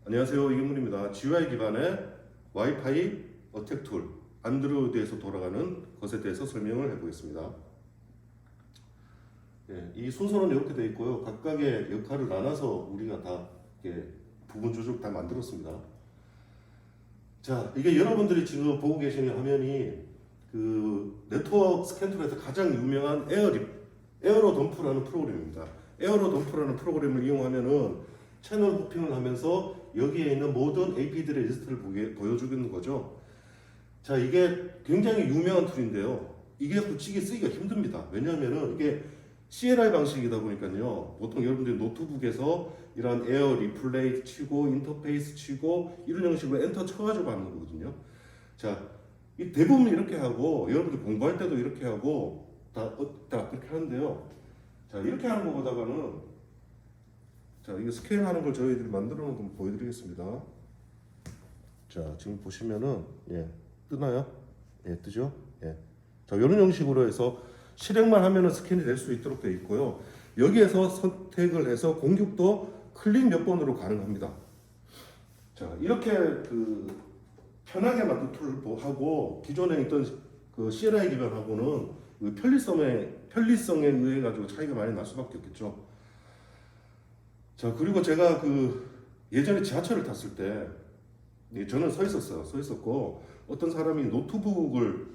안녕하세요, 이경문입니다. GUI 기반의 와이파이 어택 툴, 안드로이드에서 돌아가는 것에 대해서 설명을 해보겠습니다. 이 순서는 이렇게 되어 있고요. 각각의 역할을 나눠서 우리가 다 부분 조절 다 만들었습니다. 자, 이게 여러분들이 지금 보고 계시는 화면이 그 네트워크 스캔 툴에서 가장 유명한 에어로덤프라는 프로그램입니다. 에어로덤프라는 프로그램을 이용하면은 채널 호핑을 하면서 여기에 있는 모든 AP들의 리스트를 보여주는 거죠. 자, 이게 굉장히 유명한 툴인데요. 이게 솔직히 쓰기가 힘듭니다. 왜냐하면은 이게 CLI 방식이다 보니까요. 보통 여러분들이 노트북에서 이런 에어 리플레이 치고 인터페이스 치고 이런 형식으로 엔터 쳐가지고 하는 거거든요. 자, 이 대부분 이렇게 하고 여러분들 공부할 때도 이렇게 하고 다 그렇게 하는데요. 자, 이렇게 하는 것보다는 자, 이거 스캔하는 걸 저희들이 만들어 놓은 거 보여드리겠습니다. 자, 지금 보시면은 뜨나요? 뜨죠? 자, 이런 형식으로 해서 실행만 하면은 스캔이 될 수 있도록 되어 있고요. 여기에서 선택을 해서 공격도 클릭 몇 번으로 가능합니다. 자, 이렇게 편하게 만든 툴을 하고 기존에 있던 그 CLI 기반하고는 그 편리성에 의해 가지고 차이가 많이 날 수밖에 없겠죠. 자, 그리고 제가 예전에 지하철을 탔을 때 저는 서 있었고 어떤 사람이 노트북을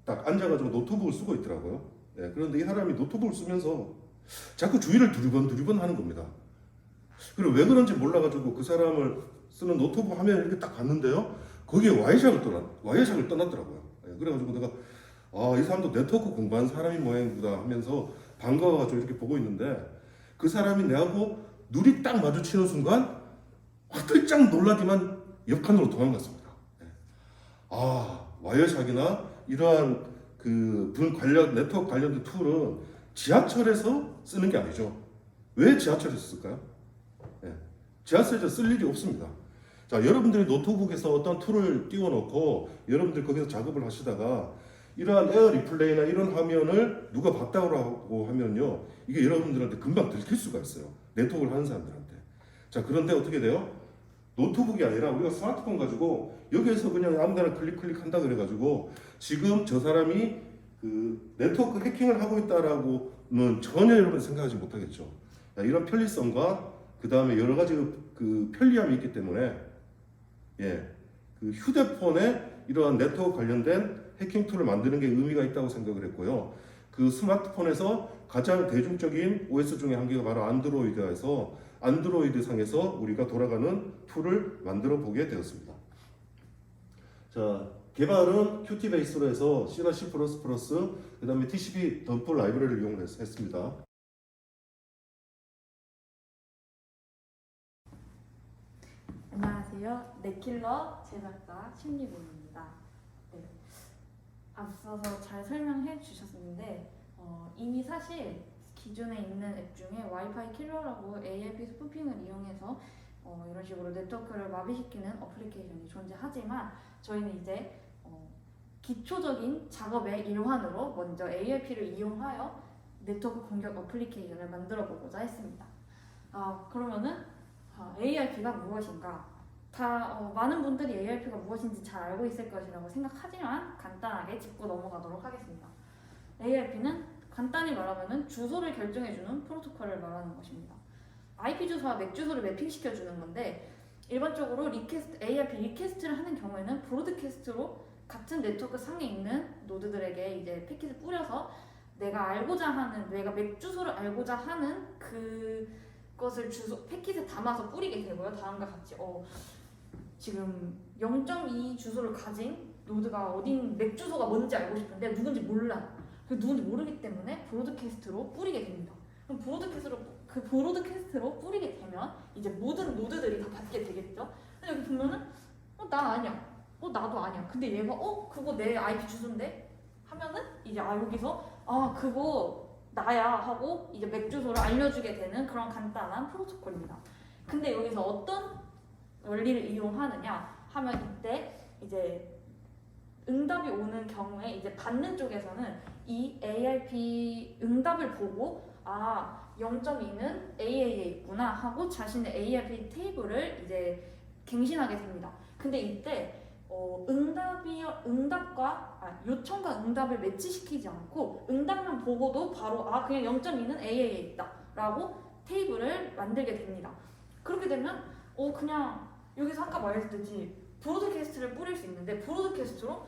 딱 앉아가지고 노트북을 쓰고 있더라고요. 그런데 이 사람이 노트북을 쓰면서 자꾸 주위를 두리번 하는 겁니다. 그리고 왜 그런지 몰라가지고 그 사람을 쓰는 노트북 화면을 이렇게 딱 봤는데요. 거기에 와이어샥을 떠났더라고요. 그래가지고 내가 이 사람도 네트워크 공부한 사람이 모양이구나 하면서 반가워가지고 이렇게 보고 있는데 그 사람이 내하고 눈이 딱 마주치는 순간 화들짝 놀라기만 옆칸으로 도망갔습니다. 와이어샥이나 이러한 네트워크 관련된 툴은 지하철에서 쓰는 게 아니죠. 왜 지하철에서 쓸까요? 지하철에서 쓸 일이 없습니다. 자, 여러분들이 노트북에서 어떤 툴을 띄워놓고 여러분들 거기서 작업을 하시다가 이러한 에어 리플레이나 이런 화면을 누가 봤다고 하면요, 이게 여러분들한테 금방 들킬 수가 있어요. 네트워크를 하는 사람들한테. 자, 그런데 어떻게 돼요? 노트북이 아니라 우리가 스마트폰 가지고 여기에서 그냥 아무데나 클릭한다 그래가지고 지금 저 사람이 네트워크 해킹을 하고 있다라고는 전혀 여러분 생각하지 못하겠죠. 이런 편리성과 그 다음에 여러 가지 편리함이 있기 때문에 휴대폰에 이러한 네트워크 관련된 해킹 툴을 만드는 게 의미가 있다고 생각을 했고요. 그 스마트폰에서 가장 대중적인 OS 중에 한 개가 바로 안드로이드에서 안드로이드 상에서 우리가 돌아가는 툴을 만들어 보게 되었습니다. 자, 개발은 Qt 베이스로 해서 C나 C++, 그 다음에 TCP 덤프 라이브러리를 이용했습니다. 안녕하세요. 넷킬러 제작자 심리본입니다. 네. 앞서서 잘 설명해 주셨는데 이미 사실 기존에 있는 앱 중에 와이파이 킬러라고 AIP 스푸핑을 이용해서 이런 식으로 네트워크를 마비시키는 어플리케이션이 존재하지만 저희는 이제 기초적인 작업의 일환으로 먼저 AIP를 이용하여 네트워크 공격 어플리케이션을 만들어 보고자 했습니다. 그러면은 AIP가 무엇인가? 많은 분들이 AIP가 무엇인지 잘 알고 있을 것이라고 생각하지만 간단하게 짚고 넘어가도록 하겠습니다. AIP는 간단히 말하면 주소를 결정해주는 프로토콜을 말하는 것입니다. IP 주소와 맥 주소를 매핑시켜주는 건데 일반적으로 AIP 리퀘스트를 하는 경우에는 브로드캐스트로 같은 네트워크 상에 있는 노드들에게 이제 패킷을 뿌려서 내가 맥 주소를 알고자 하는 그것을 패킷에 담아서 뿌리게 되고요. 다음과 같이 지금 0.2 주소를 가진 노드가 맥 주소가 뭔지 알고 싶은데 누군지 몰라. 누군지 모르기 때문에 브로드캐스트로 뿌리게 됩니다. 그럼 브로드캐스트로 뿌리게 되면 이제 모든 노드들이 다 받게 되겠죠. 근데 여기 보면은 나 아니야. 나도 아니야. 근데 얘가 그거 내 IP 주소인데 하면은 이제 여기서 그거 나야 하고 이제 맥 주소를 알려주게 되는 그런 간단한 프로토콜입니다. 근데 여기서 어떤 원리를 이용하느냐 하면 이때 이제 응답이 오는 경우에 이제 받는 쪽에서는 이 AIP 응답을 보고 0.2는 AA에 있구나 하고 자신의 AIP 테이블을 이제 갱신하게 됩니다. 근데 이때 요청과 응답을 매치시키지 않고 응답만 보고도 바로 그냥 0.2는 AA에 있다 라고 테이블을 만들게 됩니다. 그렇게 되면 그냥 여기서 아까 말했듯이 브로드캐스트를 뿌릴 수 있는데 브로드캐스트로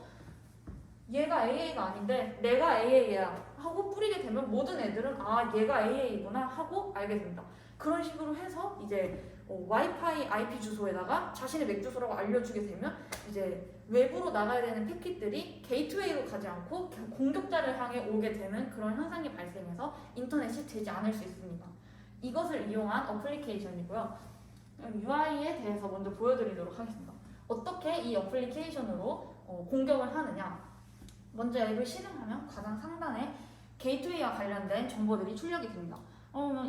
얘가 AA가 아닌데 내가 AA야 하고 뿌리게 되면 모든 애들은 얘가 AA구나 하고 알게 됩니다. 그런 식으로 해서 이제 와이파이 IP 주소에다가 자신의 맥 주소라고 알려주게 되면 이제 외부로 나가야 되는 패킷들이 게이트웨이로 가지 않고 공격자를 향해 오게 되는 그런 현상이 발생해서 인터넷이 되지 않을 수 있습니다. 이것을 이용한 어플리케이션이고요. UI에 대해서 먼저 보여드리도록 하겠습니다. 어떻게 이 어플리케이션으로 공격을 하느냐. 먼저 앱을 실행하면 가장 상단에 게이트웨이와 관련된 정보들이 출력이 됩니다.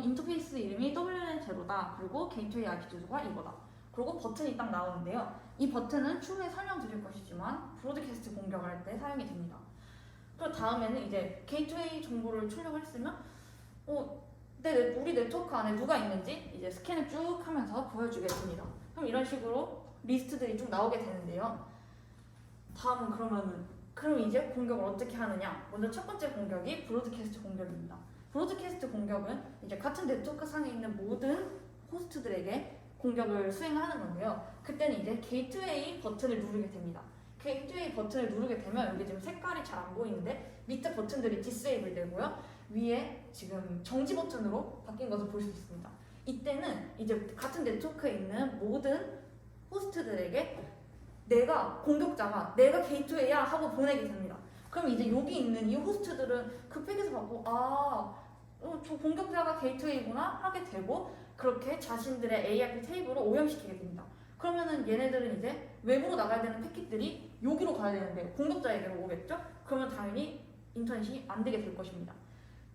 인터페이스 이름이 WN0다. 그리고 게이트웨이 IP 주소가 이거다. 그리고 버튼이 딱 나오는데요. 이 버튼은 추후에 설명드릴 것이지만 브로드캐스트 공격을 할 때 사용이 됩니다. 그리고 다음에는 이제 게이트웨이 정보를 출력을 했으면 우리 네트워크 안에 누가 있는지 이제 스캔을 쭉 하면서 보여주게 됩니다. 그럼 이런 식으로 리스트들이 쭉 나오게 되는데요. 다음은 그럼 이제 공격을 어떻게 하느냐? 먼저 첫 번째 공격이 브로드캐스트 공격입니다. 브로드캐스트 공격은 이제 같은 네트워크 상에 있는 모든 호스트들에게 공격을 수행하는 건데요. 그때는 이제 게이트웨이 버튼을 누르게 됩니다. 게이트웨이 버튼을 누르게 되면 여기 지금 색깔이 잘 안 보이는데 밑에 버튼들이 디세이블 되고요. 위에 지금 정지 버튼으로 바뀐 것을 볼 수 있습니다. 이때는 이제 같은 네트워크에 있는 모든 호스트들에게 공격자가 내가 게이트웨이야 하고 보내게 됩니다. 그럼 이제 여기 있는 이 호스트들은 그 팩에서 받고 저 공격자가 게이트웨이구나 하게 되고 그렇게 자신들의 ARP 테이블을 오염시키게 됩니다. 그러면은 얘네들은 이제 외부로 나가야 되는 패킷들이 여기로 가야 되는데 공격자에게로 오겠죠? 그러면 당연히 인터넷이 안 되게 될 것입니다.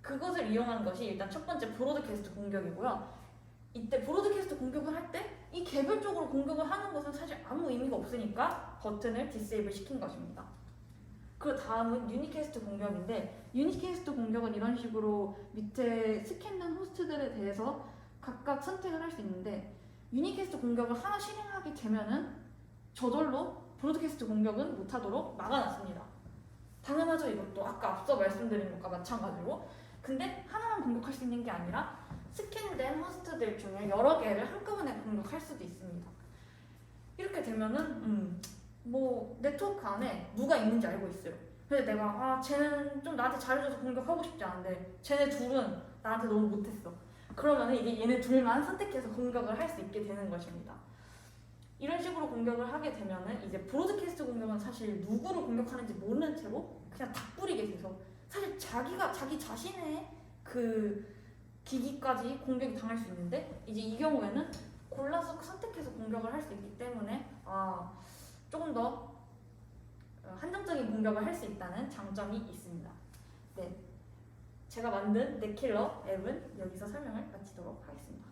그것을 이용하는 것이 일단 첫 번째 브로드캐스트 공격이고요. 이때 브로드캐스트 공격을 할 때 이 개별적으로 공격을 하는 것은 사실 아무 의미가 없으니까 버튼을 디세이블 시킨 것입니다. 그 다음은 유니캐스트 공격인데 유니캐스트 공격은 이런 식으로 밑에 스캔된 호스트들에 대해서 각각 선택을 할 수 있는데 유니캐스트 공격을 하나 실행하게 되면은 저절로 브로드캐스트 공격은 못하도록 막아놨습니다. 당연하죠. 이것도 아까 앞서 말씀드린 것과 마찬가지로. 근데 하나만 공격할 수 있는 게 아니라 스캔된 호스트들 중에 여러 개를 한꺼번에 공격할 수도 있습니다. 이렇게 되면은 네트워크 안에 누가 있는지 알고 있어요. 근데 내가 쟤는 좀 나한테 잘해줘서 공격하고 싶지 않은데 쟤네 둘은 나한테 너무 못했어. 그러면 이게 얘네 둘만 선택해서 공격을 할 수 있게 되는 것입니다. 이런 식으로 공격을 하게 되면은 이제 브로드캐스트 공격은 사실 누구를 공격하는지 모르는 채로 그냥 다 뿌리게 돼서 사실 자기 자신의 그 기기까지 공격이 당할 수 있는데 이제 이 경우에는 골라서 선택해서 공격을 할 수 있기 때문에 조금 더 한정적인 공격을 할 수 있다는 장점이 있습니다. 네, 제가 만든 넷킬러 앱은 여기서 설명을 마치도록 하겠습니다.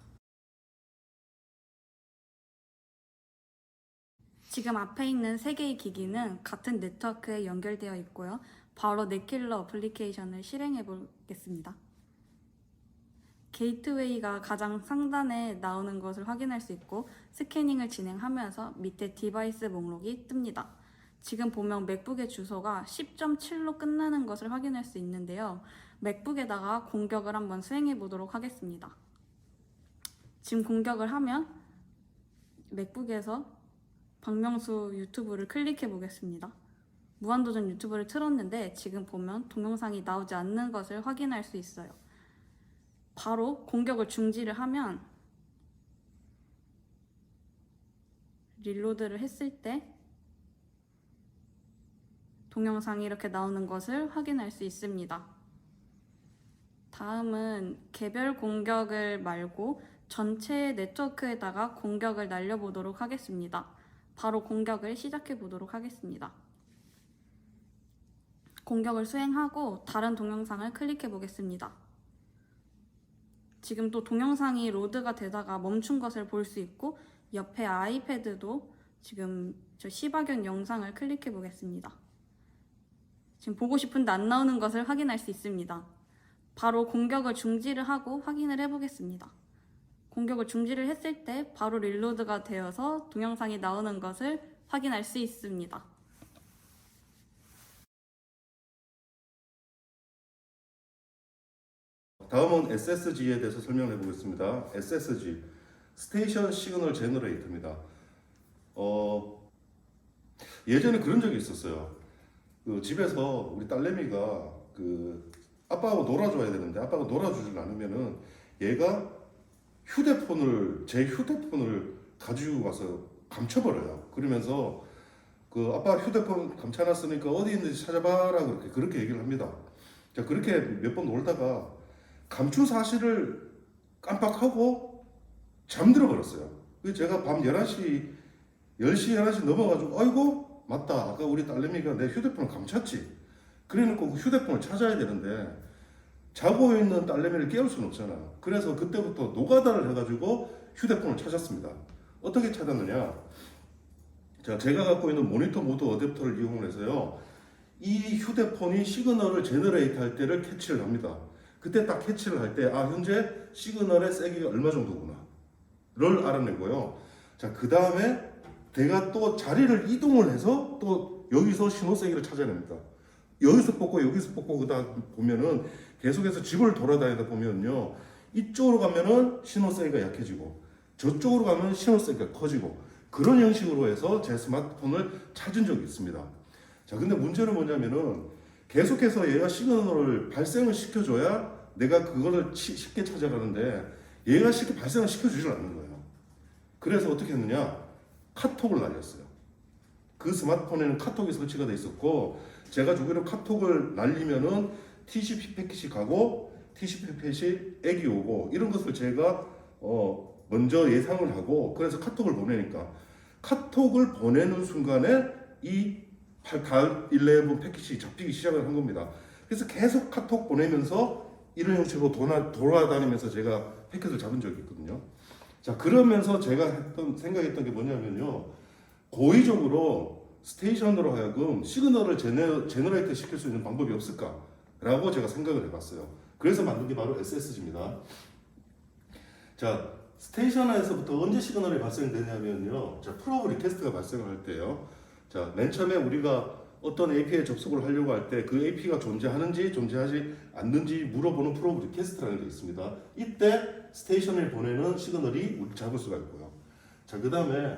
지금 앞에 있는 3개의 기기는 같은 네트워크에 연결되어 있고요. 바로 넷킬러 어플리케이션을 실행해 보겠습니다. 게이트웨이가 가장 상단에 나오는 것을 확인할 수 있고 스캐닝을 진행하면서 밑에 디바이스 목록이 뜹니다. 지금 보면 맥북의 주소가 10.7로 끝나는 것을 확인할 수 있는데요. 맥북에다가 공격을 한번 수행해 보도록 하겠습니다. 지금 공격을 하면 맥북에서 박명수 유튜브를 클릭해 보겠습니다. 무한도전 유튜브를 틀었는데 지금 보면 동영상이 나오지 않는 것을 확인할 수 있어요. 바로 공격을 중지를 하면 릴로드를 했을 때 동영상이 이렇게 나오는 것을 확인할 수 있습니다. 다음은 개별 공격을 말고 전체 네트워크에다가 공격을 날려보도록 하겠습니다. 바로 공격을 시작해 보도록 하겠습니다. 공격을 수행하고 다른 동영상을 클릭해 보겠습니다. 지금 또 동영상이 로드가 되다가 멈춘 것을 볼 수 있고 옆에 아이패드도 지금 저 시바견 영상을 클릭해 보겠습니다. 지금 보고 싶은데 안 나오는 것을 확인할 수 있습니다. 바로 공격을 중지를 하고 확인을 해보겠습니다. 공격을 중지를 했을 때 바로 릴로드가 되어서 동영상이 나오는 것을 확인할 수 있습니다. 다음은 SSG에 대해서 설명해 보겠습니다. SSG, 스테이션 시그널 제너레이터입니다. 예전에 그런 적이 있었어요. 그 집에서 우리 딸내미가 그 아빠하고 놀아줘야 되는데 아빠가 놀아주질 않으면은 얘가 제 휴대폰을 가지고 가서 감춰버려요. 그러면서 그 아빠 휴대폰 감춰놨으니까 어디 있는지 찾아봐라 그렇게 얘기를 합니다. 자, 그렇게 몇 번 놀다가 감춘 사실을 깜빡하고 잠들어 버렸어요. 그래서 제가 밤 11시 11시 넘어가지고 아이고 맞다, 아까 우리 딸내미가 내 휴대폰을 감췄지. 그래놓고 그 휴대폰을 찾아야 되는데 자고 있는 딸내미를 깨울 수는 없잖아요. 그래서 그때부터 노가다를 해가지고 휴대폰을 찾았습니다. 어떻게 찾았느냐? 자, 제가 갖고 있는 모니터 모드 어댑터를 이용해서요, 이 휴대폰이 시그널을 제너레이트 할 때를 캐치를 합니다. 그때 딱 캐치를 할 때, 아, 현재 시그널의 세기가 얼마 정도구나 를 알아내고요. 자, 그 다음에 내가 또 자리를 이동을 해서 또 여기서 신호 세기를 찾아냅니다. 여기서 뽑고 여기서 뽑고 그다 보면은 계속해서 집을 돌아다니다 보면요, 이쪽으로 가면은 신호 세기가 약해지고 저쪽으로 가면 신호 세기가 커지고 그런 형식으로 해서 제 스마트폰을 찾은 적이 있습니다. 자, 근데 문제는 뭐냐면은 계속해서 얘가 시그널을 발생을 시켜줘야 내가 그거를 쉽게 찾아가는데 얘가 쉽게 발생을 시켜주질 않는 거예요. 그래서 어떻게 했느냐? 카톡을 날렸어요. 그 스마트폰에는 카톡이 설치가 돼 있었고, 제가 주기로 카톡을 날리면은 TCP 패킷이 가고 TCP 패킷이 액이 오고 이런 것을 제가 먼저 예상을 하고, 그래서 카톡을 보내니까 카톡을 보내는 순간에 이 DAL11 패킷이 잡히기 시작을 한 겁니다. 그래서 계속 카톡 보내면서 이런 형식으로 돌아다니면서 제가 패킷을 잡은 적이 있거든요. 자, 그러면서 제가 생각했던 게 뭐냐면요, 고의적으로 스테이션으로 하여금 시그널을 제너레이트 시킬 수 있는 방법이 없을까라고 제가 생각을 해봤어요. 그래서 만든 게 바로 SSG입니다. 자, 스테이션에서부터 언제 시그널이 발생되냐면요, 자, 프로브 리퀘스트가 발생을 할 때요. 자, 맨 처음에 우리가 어떤 API에 접속을 하려고 할 때 그 API가 존재하는지 존재하지 않는지 물어보는 프로브 리퀘스트라는 게 있습니다. 이때 스테이션을 보내는 시그널이 우리 잡을 수가 있고요. 자, 그 다음에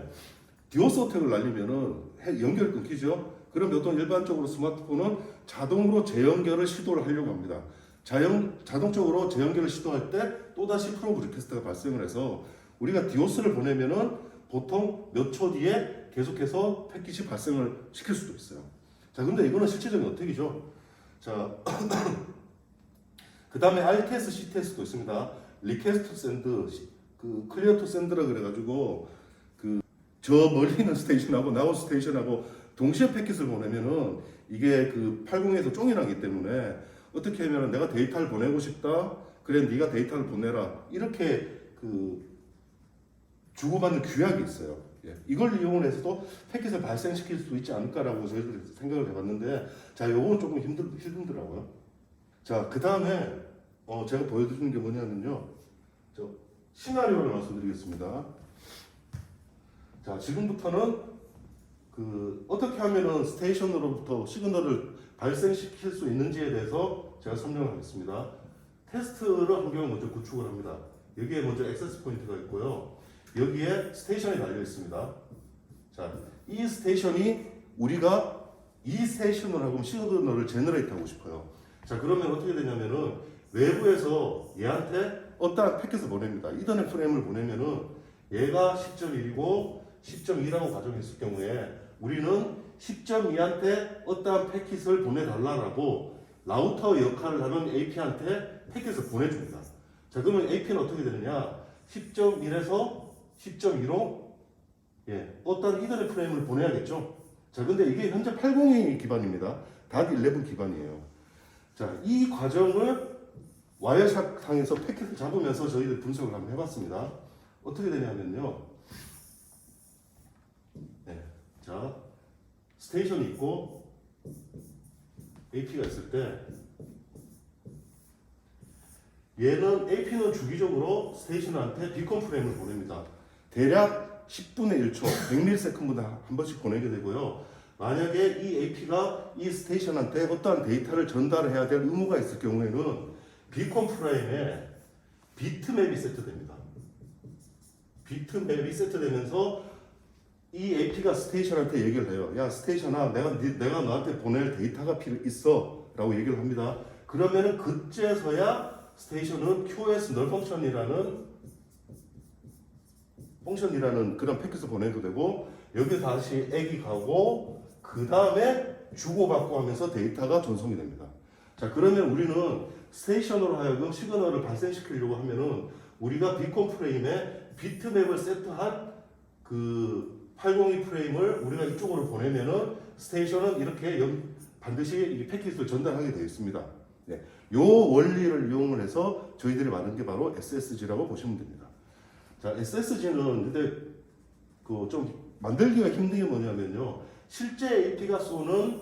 디오스 어택을 날리면은 연결이 끊기죠. 그럼 보통 일반적으로 스마트폰은 자동으로 재연결을 시도를 하려고 합니다. 자동적으로 재연결을 시도할 때 또다시 프로브 리퀘스트가 발생을 해서 우리가 디오스를 보내면은 보통 몇 초 뒤에 계속해서 패킷이 발생을 시킬 수도 있어요. 자, 근데 이거는 실질적인 어택이죠. 자, 그 다음에 RTS, CTS도 있습니다. 리퀘스트 샌드, 그 클리어 투 샌드라 그래가지고 저 멀리 있는 스테이션하고 나온 스테이션하고 동시에 패킷을 보내면은 이게 그 80에서 쫑이 나기 때문에 어떻게 하면은 내가 데이터를 보내고 싶다, 그래 네가 데이터를 보내라, 이렇게 그 주고받는 규약이 있어요. 예. 이걸 이용해서도 패킷을 발생시킬 수 있지 않을까라고 저희들이 생각을 해봤는데, 자, 요건 조금 힘들더라고요. 자, 그 다음에 제가 보여드리는 게 뭐냐면요, 저 시나리오를 말씀드리겠습니다. 자, 지금부터는 그 어떻게 하면은 스테이션으로부터 시그널을 발생시킬 수 있는지에 대해서 제가 설명을 하겠습니다. 테스트를 환경을 먼저 구축을 합니다. 여기에 먼저 액세스 포인트가 있고요. 여기에 스테이션이 달려 있습니다. 자, 이 스테이션이 우리가 이 스테이션으로 하고 시그널을 제너레이트 하고 싶어요. 자, 그러면 어떻게 되냐면은 외부에서 얘한테 어떠한 패킷을 보냅니다. 이더넷 프레임을 보내면은 얘가 10.1이고 10.2라고 가정했을 경우에 우리는 10.2한테 어떠한 패킷을 보내달라고 라우터 역할을 하는 API한테 패킷을 보내줍니다. 자, 그러면 API는 어떻게 되느냐? 10.1에서 10.2로 어떠한 이더넷 프레임을 보내야겠죠. 자, 근데 이게 현재 802 기반입니다. DAT11 기반이에요. 자, 이 과정을 와이어샷 상에서 패킷을 잡으면서 저희들 분석을 한번 해봤습니다. 어떻게 되냐면요, 자, 스테이션이 있고 AP가 있을 때 얘는 AP는 주기적으로 스테이션한테 비콘 프레임을 보냅니다. 대략 10분의 1초, 100ms마다 한 번씩 보내게 되고요. 만약에 이 AP가 이 스테이션한테 어떠한 데이터를 전달해야 될 의무가 있을 경우에는 비콘 프레임에 비트맵이 세트됩니다. 비트맵이 세트되면서 이 AP가 스테이션한테 얘기를 해요. 야 스테이션아, 내가 너한테 보낼 데이터가 있어 라고 얘기를 합니다. 그러면은 그제서야 스테이션은 QoS null 펑션이라는 그런 패킷을 보내도 되고, 여기 다시 액이 가고 그 다음에 주고받고 하면서 데이터가 전송이 됩니다. 자, 그러면 우리는 스테이션으로 하여금 시그널을 발생시키려고 하면은 우리가 비콘 프레임에 비트맵을 세트한 그 802 프레임을 우리가 이쪽으로 보내면은 스테이션은 이렇게 반드시 이 패킷을 전달하게 되어 있습니다. 네. 요 원리를 이용을 해서 저희들이 만든 게 바로 SSG라고 보시면 됩니다. 자, SSG는 근데 그 좀 만들기가 힘든 게 뭐냐면요. 실제 AP가 쏘는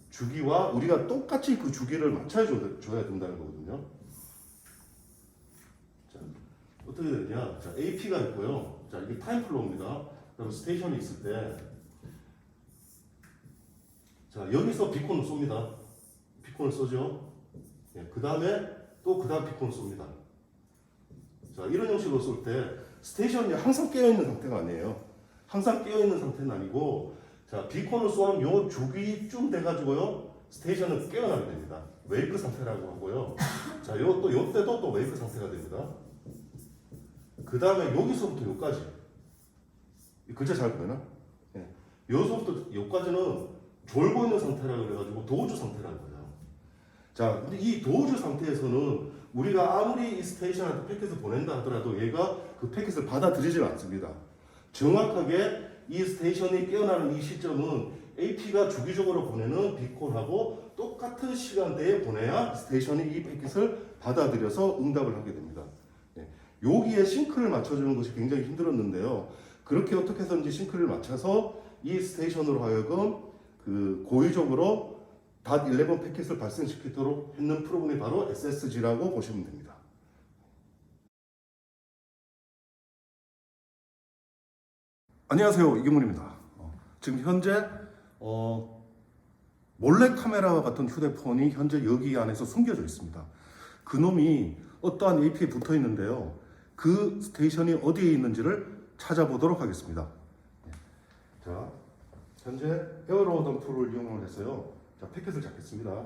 주기와 우리가 똑같이 그 주기를 맞춰줘야 된다는 거거든요. 자, 어떻게 되냐? 자, AP가 있고요. 자, 이게 타임 플로우입니다. 그럼 스테이션이 있을 때, 자, 여기서 비콘을 쏩니다. 비콘을 쏘죠. 예, 그 다음에 또 그 다음 비콘을 쏩니다. 자, 이런 형식으로 쏠 때 스테이션이 항상 깨어있는 상태가 아니에요. 항상 깨어있는 상태는 아니고, 자, 비콘을 쏘면 요 주기쯤 돼가지고요, 스테이션은 깨어나게 됩니다. 웨이크 상태라고 하고요. 자, 요때도 또 웨이크 상태가 됩니다. 그 다음에 여기서부터 요까지. 이 글자 잘 보이나? 예. 여기서부터 요까지는 졸고 있는 상태라고 그래가지고 도우주 상태라고 해요. 자, 근데 이 도우주 상태에서는 우리가 아무리 이 스테이션한테 패킷을 보낸다 하더라도 얘가 그 패킷을 받아들이질 않습니다. 정확하게 이 스테이션이 깨어나는 이 시점은 AP가 주기적으로 보내는 비콘하고 똑같은 시간대에 보내야 스테이션이 이 패킷을 받아들여서 응답을 하게 됩니다. 예. 여기에 싱크를 맞춰주는 것이 굉장히 힘들었는데요. 그렇게 어떻게 해서든지 싱크를 맞춰서 이 스테이션으로 하여금 그 고의적으로 .11 패킷을 발생시키도록 했는 프로그램이 바로 SSG라고 보시면 됩니다. 안녕하세요, 이경문입니다. 지금 현재 몰래카메라와 같은 휴대폰이 현재 여기 안에서 숨겨져 있습니다. 그 놈이 어떠한 AP에 붙어 있는데요. 그 스테이션이 어디에 있는지를 찾아보도록 하겠습니다. 자, 현재 에어로 덤프를 이용을 했어요. 자, 패킷을 잡겠습니다.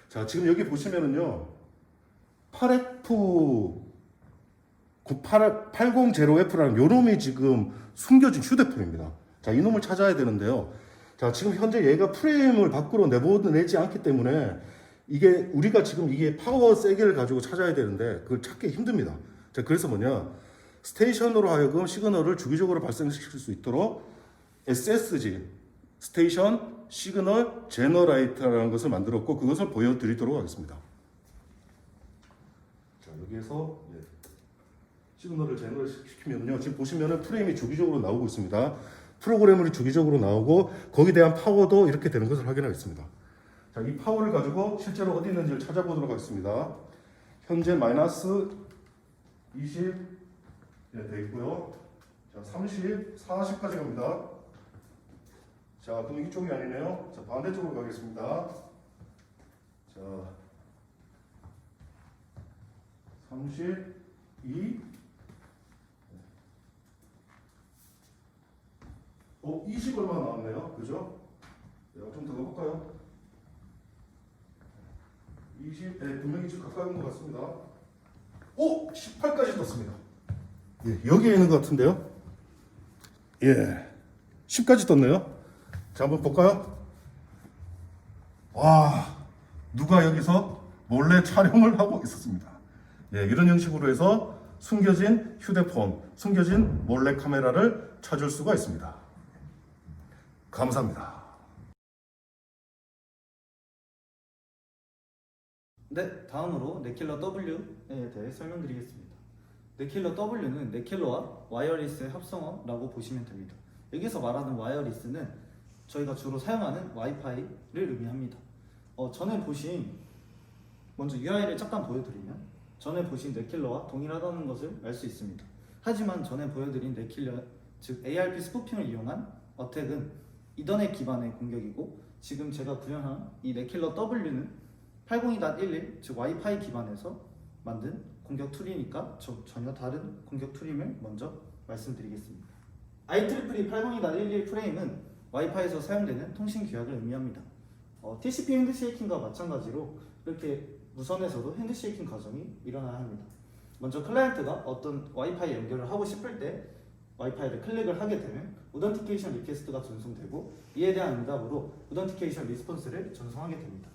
자, 지금 여기 보시면은요, 800F라는 요 놈이 지금 숨겨진 휴대폰입니다. 자, 이 놈을 찾아야 되는데요. 자, 지금 현재 얘가 프레임을 밖으로 내보내지 않기 때문에 이게 우리가 지금 이게 파워 세기를 가지고 찾아야 되는데 그걸 찾기 힘듭니다. 자, 그래서 뭐냐, 스테이션으로 하여금 시그널을 주기적으로 발생시킬 수 있도록 SSG, 스테이션 시그널 제너레이터라는 것을 만들었고, 그것을 보여드리도록 하겠습니다. 자, 여기에서 시그널을 제너레이터 시키면요, 지금 보시면은 프레임이 주기적으로 나오고 있습니다. 프로그램이 주기적으로 나오고 거기에 대한 파워도 이렇게 되는 것을 확인하겠습니다. 자, 이 파워를 가지고 실제로 어디 있는지를 찾아보도록 하겠습니다. 현재 마이너스 20 돼 있고요. 자, 30, 40까지 갑니다. 자, 그럼 이쪽이 아니네요. 자, 반대쪽으로 가겠습니다. 자, 32, 20 얼마 나왔네요. 그죠? 좀 더 가볼까요? 20, 분명히 좀 가까이 온 것 같습니다. 18까지 떴습니다. 예, 여기에 있는 것 같은데요? 예, 10까지 떴네요. 자, 한번 볼까요? 와, 누가 여기서 몰래 촬영을 하고 있었습니다. 예, 이런 형식으로 해서 숨겨진 휴대폰, 숨겨진 몰래 카메라를 찾을 수가 있습니다. 감사합니다. 네, 다음으로 네킬러 W에 대해 설명드리겠습니다. 네킬러 W는 네킬러와 와이어리스의 합성어라고 보시면 됩니다. 여기서 말하는 와이어리스는 저희가 주로 사용하는 와이파이를 의미합니다. 전에 보신, 먼저 UI를 잠깐 보여드리면, 전에 보신 넷킬러와 동일하다는 것을 알 수 있습니다. 하지만 전에 보여드린 넷킬러, 즉 ARP 스푸핑을 이용한 어택은 이더넷 기반의 공격이고, 지금 제가 구현한 이 넷킬러 W는 802.11, 즉 와이파이 기반에서 만든 공격 툴이니까 전혀 다른 공격 툴임을 먼저 말씀드리겠습니다. IEEE 802.11 프레임은 와이파이에서 사용되는 통신 규약을 의미합니다. TCP 핸드쉐이킹과 마찬가지로 이렇게 무선에서도 핸드쉐이킹 과정이 일어나야 합니다. 먼저 클라이언트가 어떤 와이파이 연결을 하고 싶을 때 와이파이를 클릭을 하게 되면 오던티케이션 리퀘스트가 전송되고, 이에 대한 응답으로 오던티케이션 리스폰스를 전송하게 됩니다.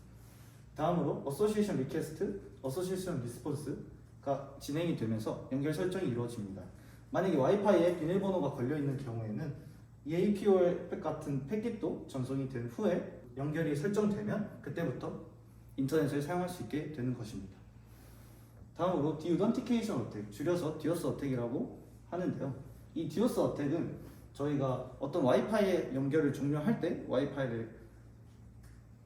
다음으로 어소시에이션 리퀘스트, 어소시에이션 리스폰스가 진행이 되면서 연결 설정이 이루어집니다. 만약에 와이파이에 비밀번호가 걸려있는 경우에는 EAPOL 같은 패킷도 전송이 된 후에 연결이 설정되면 그때부터 인터넷을 사용할 수 있게 되는 것입니다. 다음으로 디오던티케이션 어택, 줄여서 디오스 어택이라고 하는데요. 이 디오스 어택은 저희가 어떤 와이파이의 연결을 종료할 때 와이파이를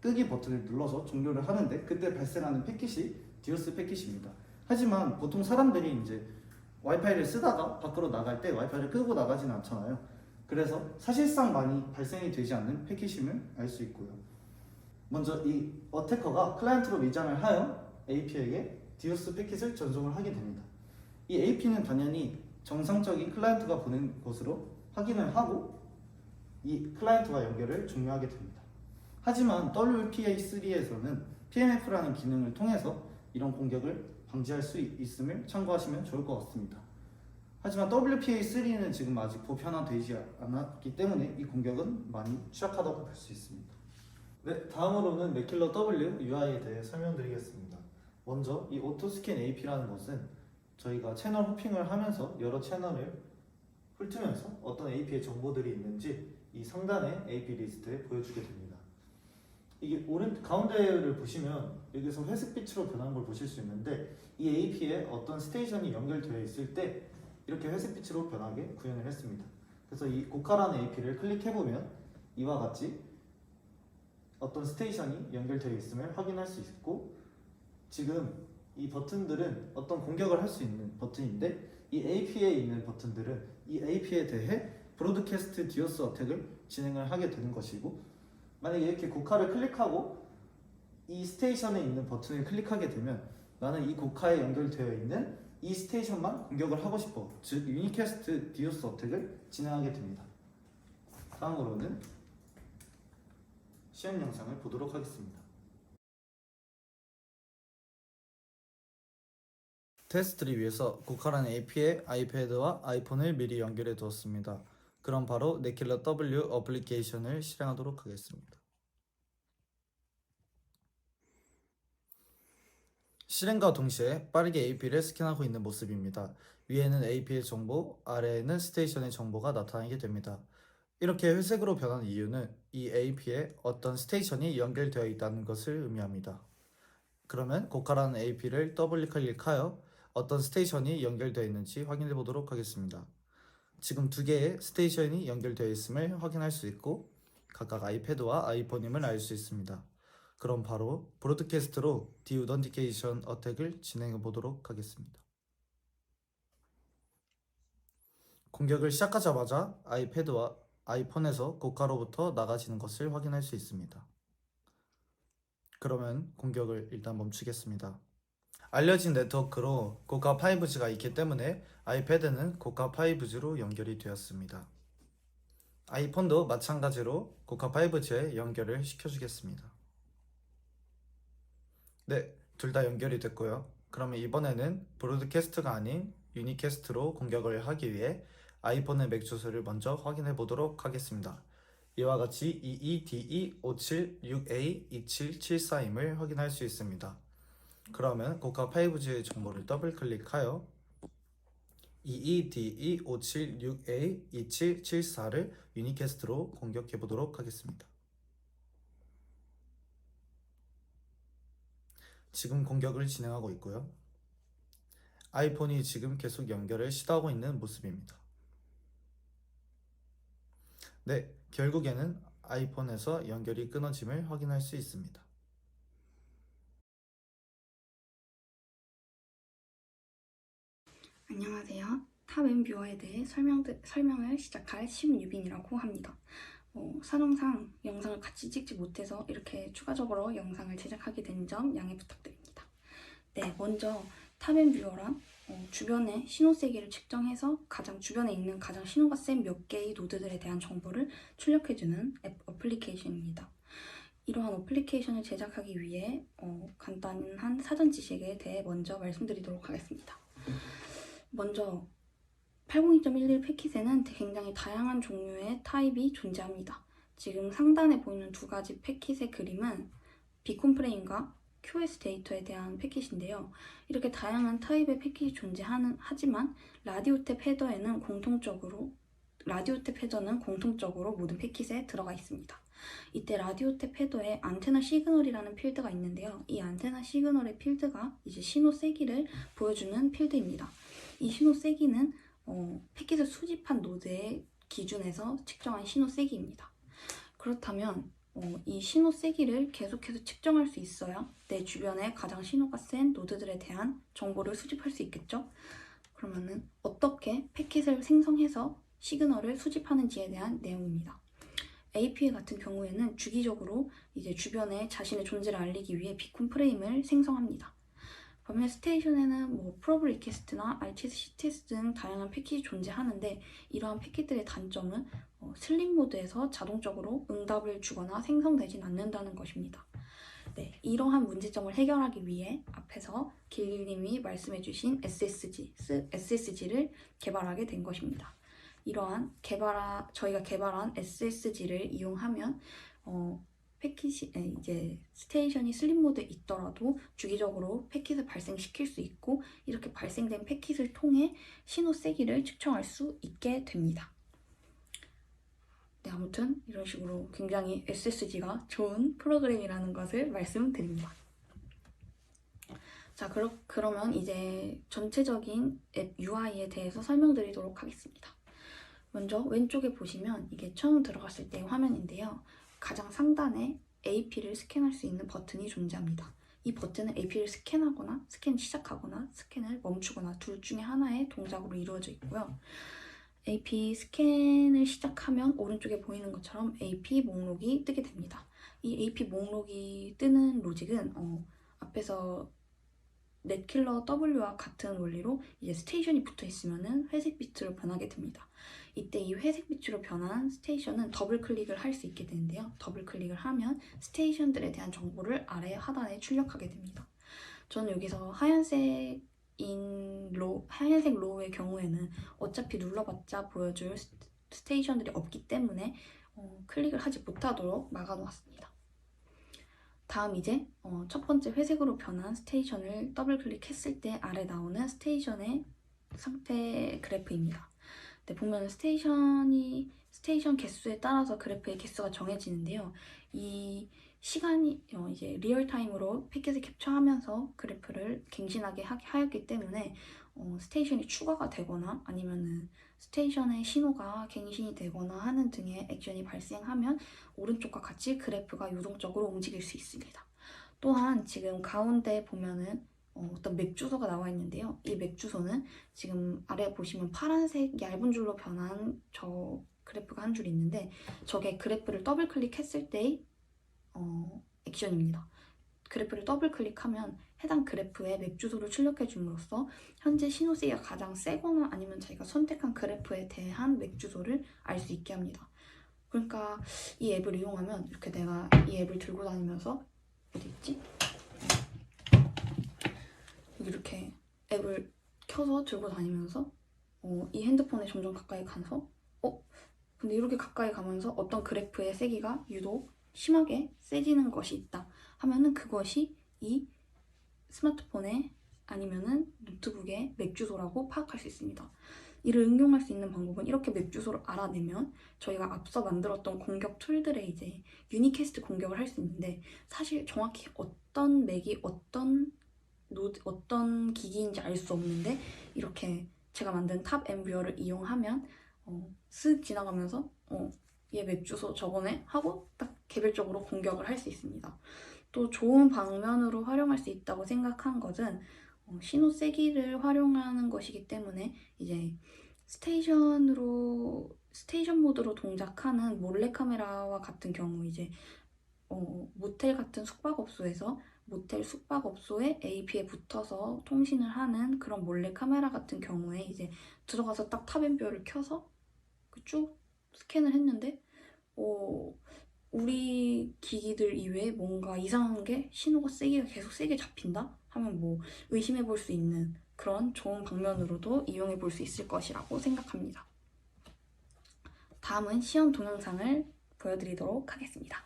끄기 버튼을 눌러서 종료를 하는데 그때 발생하는 패킷이 디오스 패킷입니다. 하지만 보통 사람들이 이제 와이파이를 쓰다가 밖으로 나갈 때 와이파이를 끄고 나가지는 않잖아요. 그래서 사실상 많이 발생이 되지 않는 패킷임을 알 수 있고요. 먼저 이 어태커가 클라이언트로 위장을 하여 AP에게 디오스 패킷을 전송을 하게 됩니다. 이 AP는 당연히 정상적인 클라이언트가 보낸 것으로 확인을 하고 이 클라이언트와 연결을 종료하게 됩니다. 하지만 WPA3에서는 PMF라는 기능을 통해서 이런 공격을 방지할 수 있음을 참고하시면 좋을 것 같습니다. 하지만 WPA3는 지금 아직 보편화되지 않았기 때문에 이 공격은 많이 취약하다고 볼 수 있습니다. 네, 다음으로는 넷킬러 W UI에 대해 설명드리겠습니다. 먼저 이 오토스캔 AP라는 것은 저희가 채널 호핑을 하면서 여러 채널을 훑으면서 어떤 AP의 정보들이 있는지 이 상단의 AP 리스트에 보여주게 됩니다. 이게 가운데를 보시면 여기서 회색빛으로 변한 걸 보실 수 있는데, 이 AP에 어떤 스테이션이 연결되어 있을 때 이렇게 회색빛으로 변하게 구현을 했습니다. 그래서 이 고카라는 AP를 클릭해보면 이와 같이 어떤 스테이션이 연결되어 있음을 확인할 수 있고, 지금 이 버튼들은 어떤 공격을 할 수 있는 버튼인데, 이 AP에 있는 버튼들은 이 AP에 대해 브로드캐스트 디오스 어택을 진행을 하게 되는 것이고, 만약에 이렇게 고카를 클릭하고 이 스테이션에 있는 버튼을 클릭하게 되면 나는 이 고카에 연결되어 있는 이 스테이션만 공격을 하고 싶어, 즉 유니캐스트 디오스 어택을 진행하게 됩니다. 다음으로는 시연 영상을 보도록 하겠습니다. 테스트를 위해서 고카라는 AP에 아이패드와 아이폰을 미리 연결해 두었습니다. 그럼 바로 넷킬러 W 어플리케이션을 실행하도록 하겠습니다. 실행과 동시에 빠르게 AP를 스캔하고 있는 모습입니다. 위에는 AP의 정보, 아래에는 스테이션의 정보가 나타나게 됩니다. 이렇게 회색으로 변한 이유는 이 AP에 어떤 스테이션이 연결되어 있다는 것을 의미합니다. 그러면 고카라는 AP를 더블 클릭하여 어떤 스테이션이 연결되어 있는지 확인해 보도록 하겠습니다. 지금 두 개의 스테이션이 연결되어 있음을 확인할 수 있고 각각 아이패드와 아이폰임을 알 수 있습니다. 그럼 바로 브로드캐스트로 디오던티케이션 어택을 진행해 보도록 하겠습니다. 공격을 시작하자마자 아이패드와 아이폰에서 고카로부터 나가지는 것을 확인할 수 있습니다. 그러면 공격을 일단 멈추겠습니다. 알려진 네트워크로 고카 5G가 있기 때문에 아이패드는 고카 5G로 연결이 되었습니다. 아이폰도 마찬가지로 고카 5G에 연결을 시켜주겠습니다. 네, 둘 다 연결이 됐고요. 그러면 이번에는 브로드캐스트가 아닌 유니캐스트로 공격을 하기 위해 아이폰의 맥 주소를 먼저 확인해 보도록 하겠습니다. 이와 같이 EEDE576A2774임을 확인할 수 있습니다. 그러면 고카 5G의 정보를 더블 클릭하여 EEDE576A2774를 유니캐스트로 공격해 보도록 하겠습니다. 지금 공격을 진행하고 있고요. 아이폰이 지금 계속 연결을 시도하고 있는 모습입니다. 네, 결국에는 아이폰에서 연결이 끊어짐을 확인할 수 있습니다. 안녕하세요. 탑앤뷰어에 대해 설명을 시작할 심유빈이라고 합니다. 사정상 영상을 같이 찍지 못해서 이렇게 추가적으로 영상을 제작하게 된 점 양해 부탁드립니다. 네, 먼저 탑앤뷰어란 주변의 신호 세기를 측정해서 주변에 있는 가장 신호가 센 몇 개의 노드들에 대한 정보를 출력해주는 어플리케이션입니다. 이러한 어플리케이션을 제작하기 위해 간단한 사전 지식에 대해 먼저 말씀드리도록 하겠습니다. 먼저 802.11 패킷에는 굉장히 다양한 종류의 타입이 존재합니다. 지금 상단에 보이는 두 가지 패킷의 그림은 비콘 프레임과 QS 데이터에 대한 패킷인데요. 이렇게 다양한 타입의 패킷이 존재하지만 라디오 탭 헤더는 공통적으로 모든 패킷에 들어가 있습니다. 이때 라디오 탭 헤더에 안테나 시그널이라는 필드가 있는데요. 이 안테나 시그널의 필드가 이제 신호 세기를 보여주는 필드입니다. 이 신호 세기는 패킷을 수집한 노드의 기준에서 측정한 신호 세기입니다. 그렇다면 이 신호 세기를 계속해서 측정할 수 있어야 내 주변에 가장 신호가 센 노드들에 대한 정보를 수집할 수 있겠죠? 그러면은 어떻게 패킷을 생성해서 시그널을 수집하는지에 대한 내용입니다. APA 같은 경우에는 주기적으로 이제 주변에 자신의 존재를 알리기 위해 비콘 프레임을 생성합니다. 반면 스테이션에는 프로브 리퀘스트나 RTS, CTS 등 다양한 패킷이 존재하는데 이러한 패킷들의 단점은 슬립 모드에서 자동적으로 응답을 주거나 생성되진 않는다는 것입니다. 네, 이러한 문제점을 해결하기 위해 앞에서 길님이 말씀해주신 SSG를 개발하게 된 것입니다. 이러한 저희가 개발한 SSG를 이용하면 패킷이 이제 스테이션이 슬립 모드에 있더라도 주기적으로 패킷을 발생시킬 수 있고 이렇게 발생된 패킷을 통해 신호 세기를 측정할 수 있게 됩니다. 네, 아무튼 이런 식으로 굉장히 SSG가 좋은 프로그램이라는 것을 말씀드립니다. 자, 그러면 이제 전체적인 앱 UI에 대해서 설명드리도록 하겠습니다. 먼저 왼쪽에 보시면 이게 처음 들어갔을 때 화면인데요. 가장 상단에 AP를 스캔할 수 있는 버튼이 존재합니다. 이 버튼은 AP를 스캔하거나 스캔 시작하거나 스캔을 멈추거나 둘 중에 하나의 동작으로 이루어져 있고요. AP 스캔을 시작하면 오른쪽에 보이는 것처럼 AP 목록이 뜨게 됩니다. 이 AP 목록이 뜨는 로직은 앞에서 넷킬러 W와 같은 원리로 이제 스테이션이 붙어 있으면은 회색 빛으로 변하게 됩니다. 이때 이 회색 빛으로 변한 스테이션은 더블 클릭을 할 수 있게 되는데요. 더블 클릭을 하면 스테이션들에 대한 정보를 아래 하단에 출력하게 됩니다. 저는 여기서 하얀색 로우의 경우에는 어차피 눌러봤자 보여줄 스테이션들이 없기 때문에 클릭을 하지 못하도록 막아놓았습니다. 다음 이제 첫 번째 회색으로 변한 스테이션을 더블 클릭했을 때 아래 나오는 스테이션의 상태 그래프입니다. 네, 보면 스테이션 개수에 따라서 그래프의 개수가 정해지는데요. 이 시간이 이제 리얼타임으로 패킷을 캡처하면서 그래프를 갱신하게 하였기 때문에 스테이션이 추가가 되거나 아니면은 스테이션의 신호가 갱신이 되거나 하는 등의 액션이 발생하면 오른쪽과 같이 그래프가 유동적으로 움직일 수 있습니다. 또한 지금 가운데 보면은 어떤 맥 주소가 나와 있는데요. 이 맥 주소는 지금 아래 보시면 파란색 얇은 줄로 변한 저 그래프가 한 줄 있는데 저게 그래프를 더블 클릭했을 때의 액션입니다. 그래프를 더블 클릭하면 해당 그래프에 맥 주소를 출력해 줌으로써 현재 신호 세기가 가장 세거나 아니면 자기가 선택한 그래프에 대한 맥 주소를 알 수 있게 합니다. 그러니까 이 앱을 이용하면 이렇게 내가 이 앱을 들고 다니면서 어디 있지? 이렇게 앱을 켜서 들고 다니면서 이 핸드폰에 점점 가까이 가서 근데 이렇게 가까이 가면서 어떤 그래프의 세기가 유독 심하게 세지는 것이 있다 하면은 그것이 이 스마트폰에 아니면은 노트북의 맥 주소라고 파악할 수 있습니다. 이를 응용할 수 있는 방법은 이렇게 맥 주소를 알아내면 저희가 앞서 만들었던 공격 툴들의 이제 유니캐스트 공격을 할 수 있는데 사실 정확히 어떤 맥이 어떤 기기인지 알 수 없는데 이렇게 제가 만든 탑앤뷰어를 이용하면 쓱 지나가면서 얘 맥 주소 저거네 하고 딱 개별적으로 공격을 할 수 있습니다. 또 좋은 방면으로 활용할 수 있다고 생각한 것은 신호 세기를 활용하는 것이기 때문에 이제 스테이션 모드로 동작하는 몰래카메라와 같은 경우 이제 모텔 같은 숙박업소에서 모텔 숙박업소에 AP에 붙어서 통신을 하는 그런 몰래카메라 같은 경우에 이제 들어가서 딱 탑앤뷰어를 켜서 쭉 스캔을 했는데 우리 기기들 이외에 뭔가 이상한 게 신호가 계속 세게 잡힌다 하면 뭐 의심해 볼 수 있는 그런 좋은 방면으로도 이용해 볼 수 있을 것이라고 생각합니다. 다음은 시험 동영상을 보여드리도록 하겠습니다.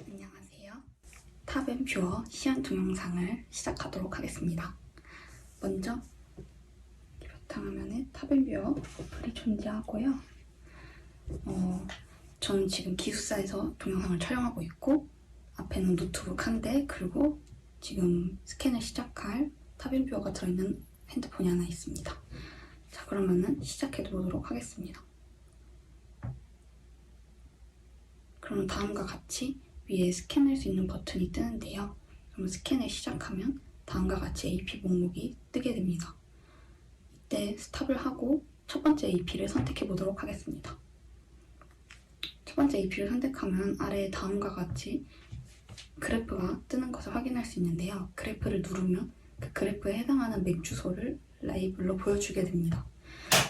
안녕하세요. 탑앤뷰어 시연 동영상을 시작하도록 하겠습니다. 먼저 바탕화면에 탑앤뷰어 어플이 존재하고요. 저는 지금 기숙사에서 동영상을 촬영하고 있고 앞에는 노트북 한 대 그리고 지금 스캔을 시작할 탑앤뷰어가 들어있는 핸드폰이 하나 있습니다. 자, 그러면은 시작해보도록 하겠습니다. 그러면 다음과 같이 위에 스캔할 수 있는 버튼이 뜨는데요. 그럼 스캔을 시작하면 다음과 같이 AP 목록이 뜨게 됩니다. 이때 스탑을 하고 첫 번째 AP를 선택해 보도록 하겠습니다. 첫 번째 AP를 선택하면 아래에 다음과 같이 그래프가 뜨는 것을 확인할 수 있는데요. 그래프를 누르면 그 그래프에 해당하는 맥 주소를 레이블로 보여주게 됩니다.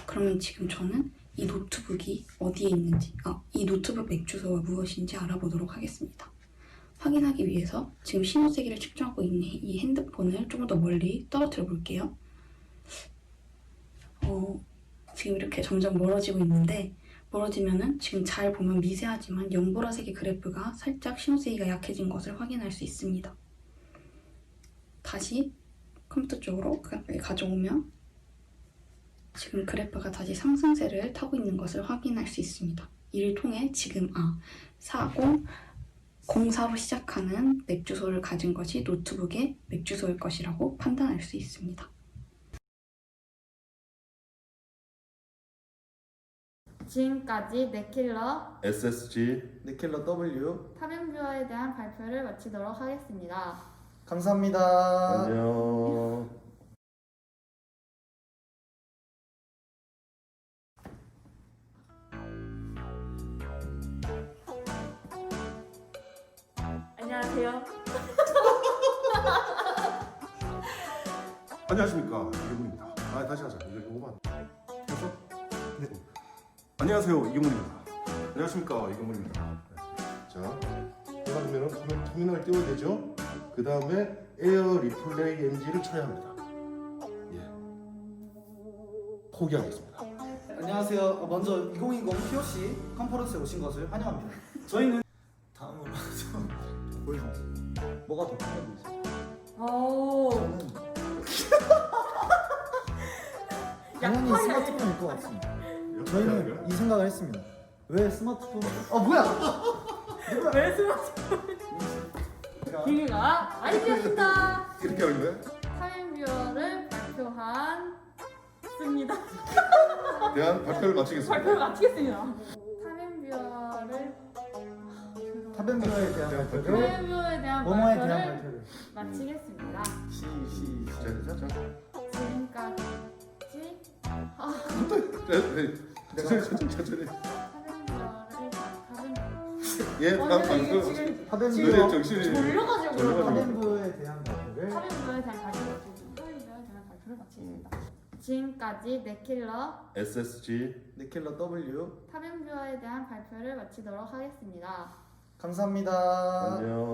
그러면 지금 저는 이 노트북이 어디에 있는지, 이 노트북 맥 주소가 무엇인지 알아보도록 하겠습니다. 확인하기 위해서 지금 신호 세기를 측정하고 있는 이 핸드폰을 조금 더 멀리 떨어뜨려 볼게요. 지금 이렇게 점점 멀어지고 있는데 멀어지면은 지금 잘 보면 미세하지만 연보라색의 그래프가 살짝 신호세기가 약해진 것을 확인할 수 있습니다. 다시 컴퓨터 쪽으로 가져오면 지금 그래프가 다시 상승세를 타고 있는 것을 확인할 수 있습니다. 이를 통해 지금 4004로 시작하는 맥 주소를 가진 것이 노트북의 맥 주소일 것이라고 판단할 수 있습니다. 지금까지 네킬러 SSG 네킬러 W 탑앤뷰어에 대한 발표를 마치도록 하겠습니다. 감사합니다. 안녕. 안녕하세요. 안녕하십니까, 이경문입니다. 다시 하자. 이거 5만. 됐어? 네. 안녕하세요, 이경문입니다. 안녕하십니까, 이경문입니다. 자, 그러면 터미널 띄워야 되죠? 그 다음에 에어 리플레이 NG를 쳐야 합니다. 예. 포기하겠습니다. 안녕하세요. 먼저 2020 POC 컨퍼런스에 오신 것을 환영합니다. 저희는 다음으로 보여주세요. 뭐가 더 편해 보이세요? 저는 당연히 스마트폰일 것 같습니다. 저희는 이 생각을 했습니다. 왜 스마트폰? 뭐야? 왜 스마트폰? 기회가 아이디어입니다. 이렇게 하는 거야? 탑앤뷰어를 발표했습니다. 대한 발표를 마치겠습니다. 발표를 마치겠습니다. 탑앤뷰어에 대한 발표를 탑앤뷰어에 대한 뭐뭐에 대한 발표를 발표를 마치겠습니다. 자. 지금까지 천천히. 탑앤뷰어를 예, 다음 발표. 지금 탑앤뷰어 정신이 졸려가지고 탑앤뷰어에 대한 발표를 탑앤뷰어에 대한 발표를 마치겠습니다. 지금까지 네킬러 SSG 네킬러 W 탑앤뷰어에 대한 발표를 마치도록 하겠습니다. 감사합니다. 안녕.